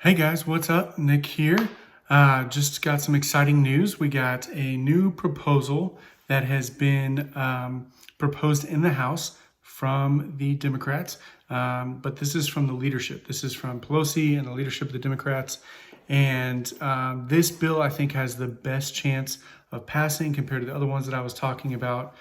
Hey guys, what's up? Nick here. Just got some exciting news. We got a new proposal that has been proposed in the House from the Democrats, but this is from the leadership. This is from Pelosi and the leadership of the Democrats. And this bill, I think, has the best chance of passing compared to the other ones that I was talking about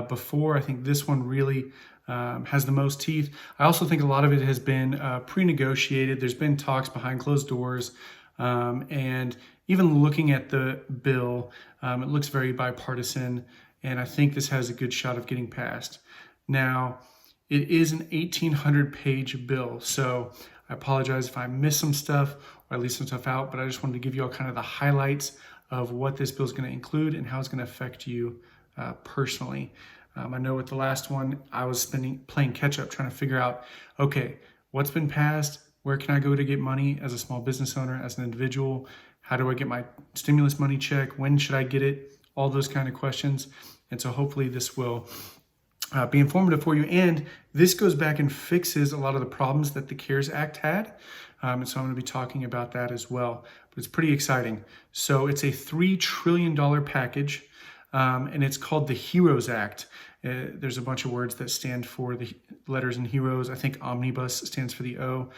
before. I think this one really has the most teeth. I also think a lot of it has been pre-negotiated. There's been talks behind closed doors. And even looking at the bill, it looks very bipartisan. And I think this has a good shot of getting passed. Now, it is an 1,800-page bill. So I apologize if I missed some stuff or I leave some stuff out, but I just wanted to give you all kind of the highlights of what this bill is going to include and how it's going to affect you personally. I know with the last one, I was playing catch up, trying to figure out, okay, what's been passed? Where can I go to get money as a small business owner, as an individual? How do I get my stimulus money check? When should I get it? All those kind of questions. And so hopefully this will be informative for you. And this goes back and fixes a lot of the problems that the CARES Act had. And so I'm going to be talking about that as well. But it's pretty exciting. So it's a $3 trillion package. And it's called the HEROES Act. There's a bunch of words that stand for the letters in HEROES. I think Omnibus stands for the O.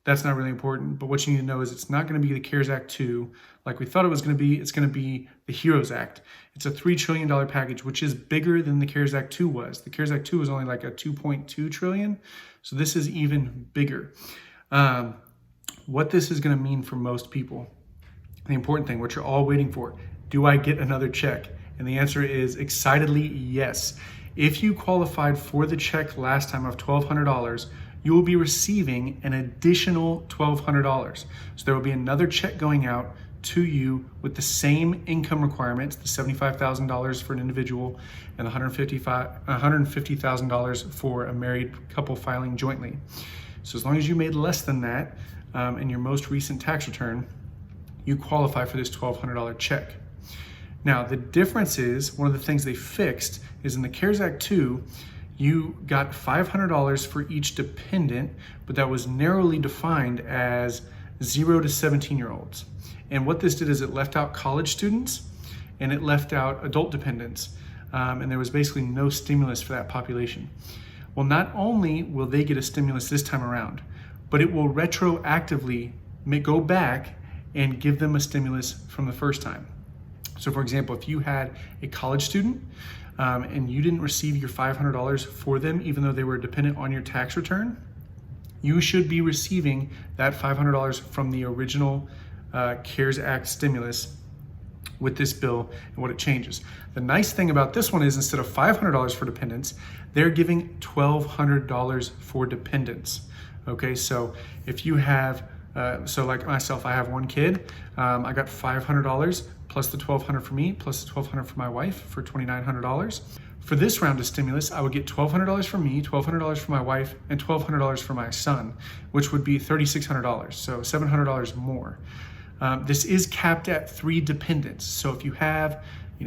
That's not really important, but what you need to know is it's not going to be the CARES Act 2 like we thought it was going to be. It's going to be the HEROES Act. It's a $3 trillion package, which is bigger than the CARES Act 2 was. The CARES Act 2 was only like a 2.2 trillion. So this is even bigger. What this is going to mean for most people, the important thing, what you're all waiting for, do I get another check? And the answer is excitedly yes. If you qualified for the check last time of $1,200, you will be receiving an additional $1,200. So there will be another check going out to you with the same income requirements, the $75,000 for an individual and $150,000 for a married couple filing jointly. So as long as you made less than that in your most recent tax return, you qualify for this $1,200 check. Now, the difference is, one of the things they fixed is in the CARES Act 2, you got $500 for each dependent, but that was narrowly defined as 0 to 17-year-olds. And what this did is it left out college students and it left out adult dependents. And there was basically no stimulus for that population. Well, not only will they get a stimulus this time around, but it will retroactively go back and give them a stimulus from the first time. So for example, if you had a college student and you didn't receive your $500 for them, even though they were dependent on your tax return, you should be receiving that $500 from the original CARES Act stimulus with this bill and what it changes. The nice thing about this one is instead of $500 for dependents, they're giving $1,200 for dependents. Okay, so if you have, so like myself, I have one kid, I got $500 plus the $1,200 for me, plus the $1,200 for my wife for $2,900. For this round of stimulus, I would get $1,200 for me, $1,200 for my wife, and $1,200 for my son, which would be $3,600, so $700 more. This is capped at 3 dependents. So if you have,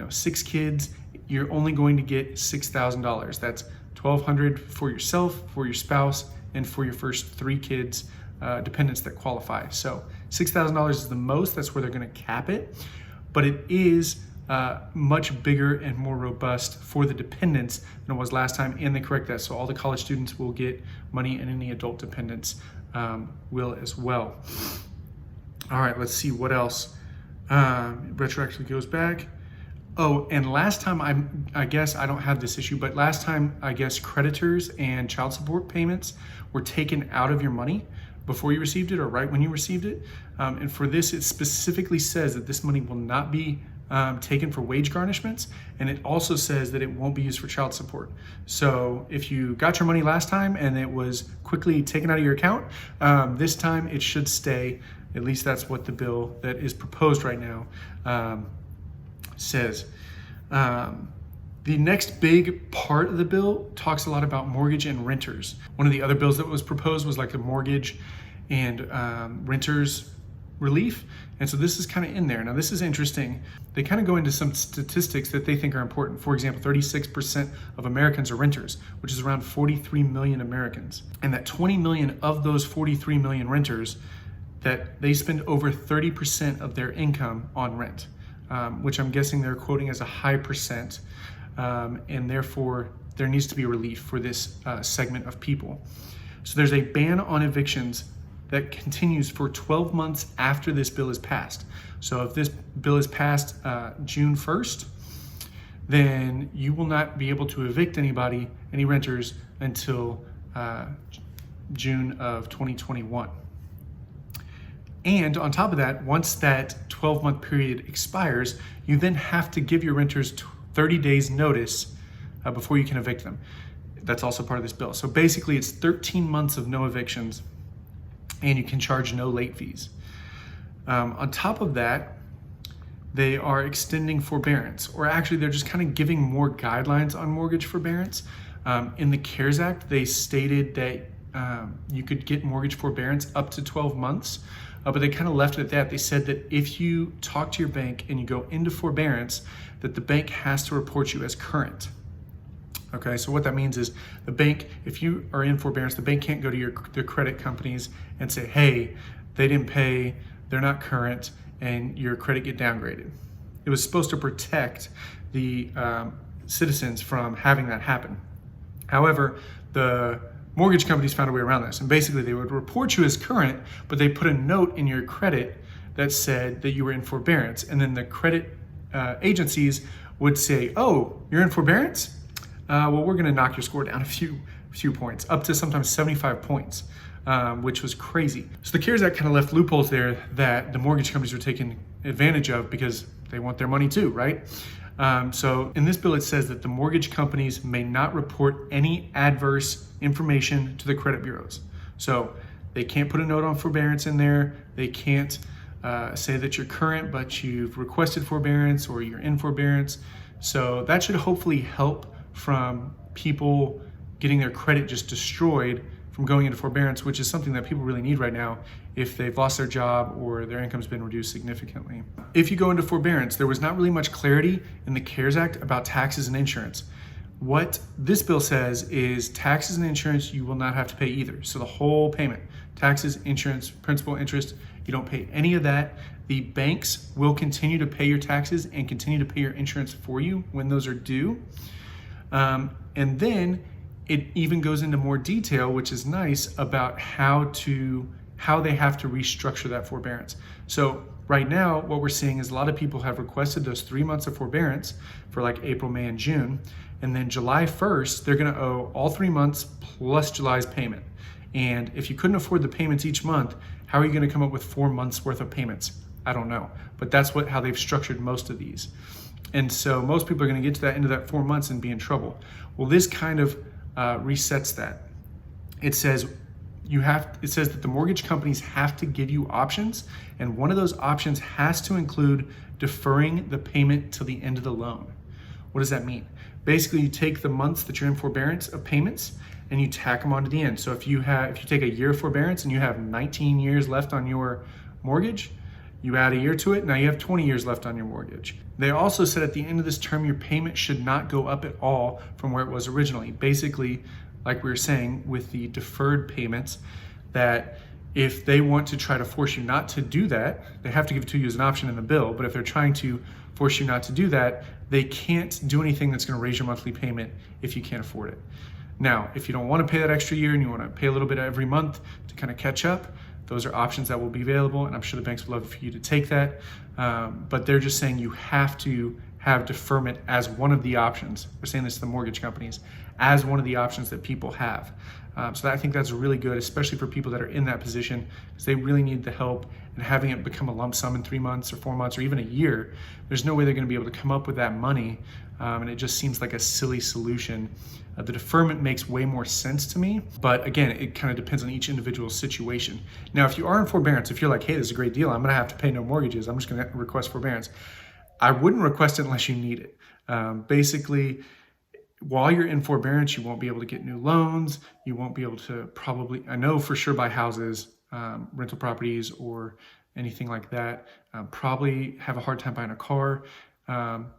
6 kids, you're only going to get $6,000. That's $1,200 for yourself, for your spouse, and for your first 3 kids, dependents that qualify. So $6,000 is the most. That's where they're going to cap it. But it is much bigger and more robust for the dependents than it was last time, and they correct that. So all the college students will get money and any adult dependents will as well. All right, let's see what else. Retroactively goes back. Oh, and last time, I guess I don't have this issue, but last time, I guess creditors and child support payments were taken out of your money before you received it or right when you received it. And for this, it specifically says that this money will not be taken for wage garnishments. And it also says that it won't be used for child support. So if you got your money last time and it was quickly taken out of your account, this time it should stay. At least that's what the bill that is proposed right now says. The next big part of the bill talks a lot about mortgage and renters. One of the other bills that was proposed was like the mortgage and renters relief. And so this is kind of in there. Now this is interesting. They kind of go into some statistics that they think are important. For example, 36% of Americans are renters, which is around 43 million Americans. And that 20 million of those 43 million renters that they spend over 30% of their income on rent, which I'm guessing they're quoting as a high percent, and therefore there needs to be relief for this segment of people. So there's a ban on evictions that continues for 12 months after this bill is passed. So if this bill is passed June 1st, then you will not be able to evict any renters until June of 2021. And on top of that, once that 12-month period expires, you then have to give your renters 30 days notice before you can evict them. That's also part of this bill. So basically it's 13 months of no evictions, and you can charge no late fees. On top of that, they are extending forbearance, or actually they're just kind of giving more guidelines on mortgage forbearance. In the CARES Act, they stated that you could get mortgage forbearance up to 12 months, but they kind of left it at that. They said that if you talk to your bank and you go into forbearance, that the bank has to report you as current. Okay, so what that means is the bank, if you are in forbearance, the bank can't go to the credit companies and say, hey, they didn't pay, they're not current, and your credit get downgraded. It was supposed to protect the citizens from having that happen. However, the mortgage companies found a way around this, and basically they would report you as current, but they put a note in your credit that said that you were in forbearance, and then the credit agencies would say, oh, you're in forbearance? Well, we're gonna knock your score down a few points, up to sometimes 75 points, which was crazy. So the CARES Act kind of left loopholes there that the mortgage companies were taking advantage of because they want their money too, right? So in this bill, it says that the mortgage companies may not report any adverse information to the credit bureaus. So they can't put a note on forbearance in there. They can't say that you're current, but you've requested forbearance or you're in forbearance. So that should hopefully help from people getting their credit just destroyed from going into forbearance, which is something that people really need right now if they've lost their job or their income's been reduced significantly. If you go into forbearance, there was not really much clarity in the CARES Act about taxes and insurance. What this bill says is taxes and insurance you will not have to pay either. So the whole payment, taxes, insurance, principal, interest, you don't pay any of that. The banks will continue to pay your taxes and continue to pay your insurance for you when those are due. And then it even goes into more detail, which is nice, about how they have to restructure that forbearance. So right now, what we're seeing is a lot of people have requested those 3 months of forbearance for like April, May, and June. And then July 1st, they're gonna owe all 3 months plus July's payment. And if you couldn't afford the payments each month, how are you gonna come up with 4 months worth of payments? I don't know, but that's how they've structured most of these. And so most people are gonna get to that end of that 4 months and be in trouble. Well, this kind of resets that. It says that the mortgage companies have to give you options, and one of those options has to include deferring the payment till the end of the loan. What does that mean? Basically, you take the months that you're in forbearance of payments and you tack them onto the end. So if you take a year of forbearance and you have 19 years left on your mortgage, you add a year to it, now you have 20 years left on your mortgage. They also said at the end of this term, your payment should not go up at all from where it was originally. Basically, like we were saying with the deferred payments, that if they want to try to force you not to do that, they have to give it to you as an option in the bill, but if they're trying to force you not to do that, they can't do anything that's gonna raise your monthly payment if you can't afford it. Now, if you don't wanna pay that extra year and you wanna pay a little bit every month to kind of catch up, those are options that will be available, and I'm sure the banks would love for you to take that. But they're just saying you have to have deferment as one of the options. We're saying this to the mortgage companies, as one of the options that people have. So I think that's really good, especially for people that are in that position, because they really need the help, and having it become a lump sum in 3 months or 4 months or even a year, there's no way they're gonna be able to come up with that money, and it just seems like a silly solution. The deferment makes way more sense to me, but again, it kind of depends on each individual situation. Now, if you are in forbearance, if you're like, hey, this is a great deal, I'm gonna have to pay no mortgages, I'm just gonna request forbearance, I wouldn't request it unless you need it. Basically, while you're in forbearance, you won't be able to get new loans, you won't be able to probably, I know for sure, buy houses, rental properties, or anything like that. Probably have a hard time buying a car,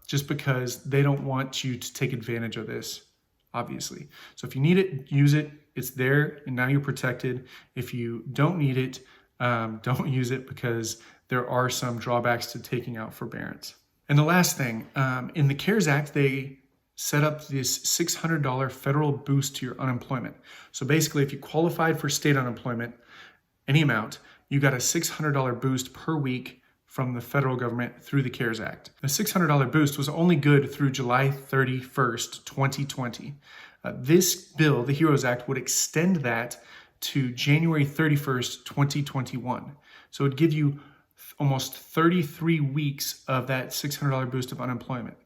just because they don't want you to take advantage of this, obviously. So if you need it, use it, it's there, and now you're protected. If you don't need it, don't use it because there are some drawbacks to taking out forbearance. And the last thing, in the CARES Act, they set up this $600 federal boost to your unemployment. So basically, if you qualified for state unemployment, any amount, you got a $600 boost per week from the federal government through the CARES Act. The $600 boost was only good through July 31st, 2020. This bill, the HEROES Act, would extend that to January 31st, 2021. So it would give you almost 33 weeks of that $600 boost of unemployment.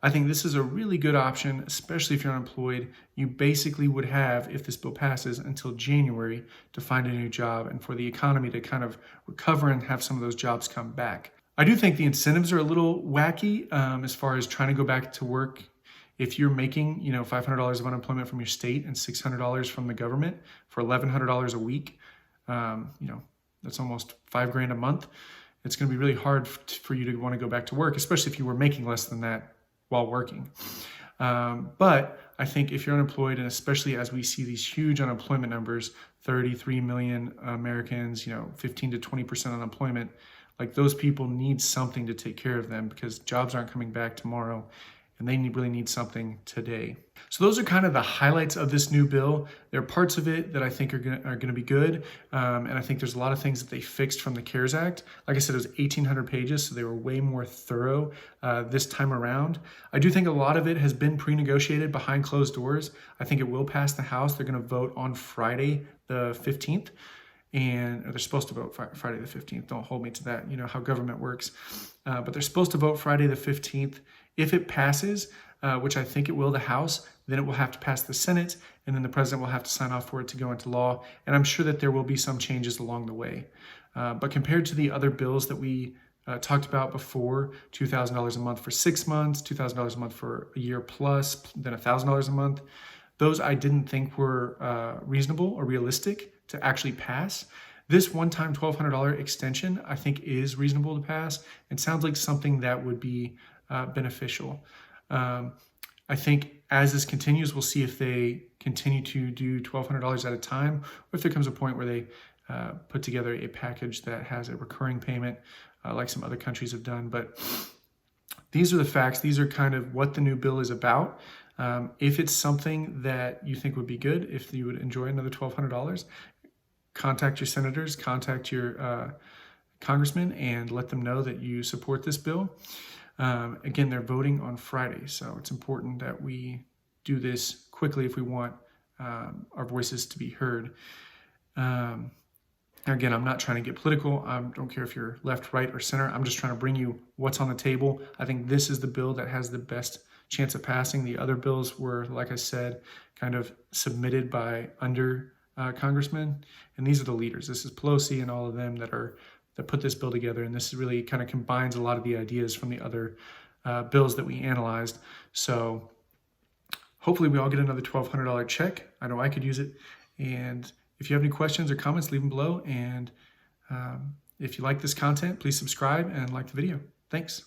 I think this is a really good option, especially if you're unemployed. You basically would have, if this bill passes, until January to find a new job and for the economy to kind of recover and have some of those jobs come back. I do think the incentives are a little wacky as far as trying to go back to work. If you're making, $500 of unemployment from your state and $600 from the government for $1,100 a week, that's almost $5,000 a month. It's going to be really hard for you to want to go back to work, especially if you were making less than that while working. But I think if you're unemployed, and especially as we see these huge unemployment numbers, 33 million Americans, 15 to 20% unemployment, like those people need something to take care of them because jobs aren't coming back tomorrow and they really need something today. So those are kind of the highlights of this new bill. There are parts of it that I think are going to be good. And I think there's a lot of things that they fixed from the CARES Act. Like I said, it was 1,800 pages, so they were way more thorough this time around. I do think a lot of it has been pre-negotiated behind closed doors. I think it will pass the House. They're going to vote on Friday, the 15th. And they're supposed to vote Friday the 15th. Don't hold me to that. You know how government works. But they're supposed to vote Friday the 15th. If it passes, which I think it will, the House, then it will have to pass the Senate, and then the president will have to sign off for it to go into law. And I'm sure that there will be some changes along the way. But compared to the other bills that we talked about before, $2,000 a month for 6 months, $2,000 a month for a year plus, then $1,000 a month, those I didn't think were reasonable or realistic to actually pass. This one-time $1,200 extension, I think, is reasonable to pass and sounds like something that would be beneficial. I think as this continues, we'll see if they continue to do $1,200 at a time, or if there comes a point where they put together a package that has a recurring payment like some other countries have done. But these are the facts. These are kind of what the new bill is about. If it's something that you think would be good, if you would enjoy another $1,200, contact your senators, contact your congressman, and let them know that you support this bill. Again, they're voting on Friday, so it's important that we do this quickly if we want our voices to be heard. Again, I'm not trying to get political. I don't care if you're left, right, or center. I'm just trying to bring you what's on the table. I think this is the bill that has the best chance of passing. The other bills were, like I said, kind of submitted by congressmen, and these are the leaders. This is Pelosi and all of them that put this bill together, and this really kind of combines a lot of the ideas from the other bills that we analyzed. So hopefully we all get another $1,200 check. I know I could use it. And if you have any questions or comments, leave them below. And if you like this content, please subscribe and like the video. Thanks.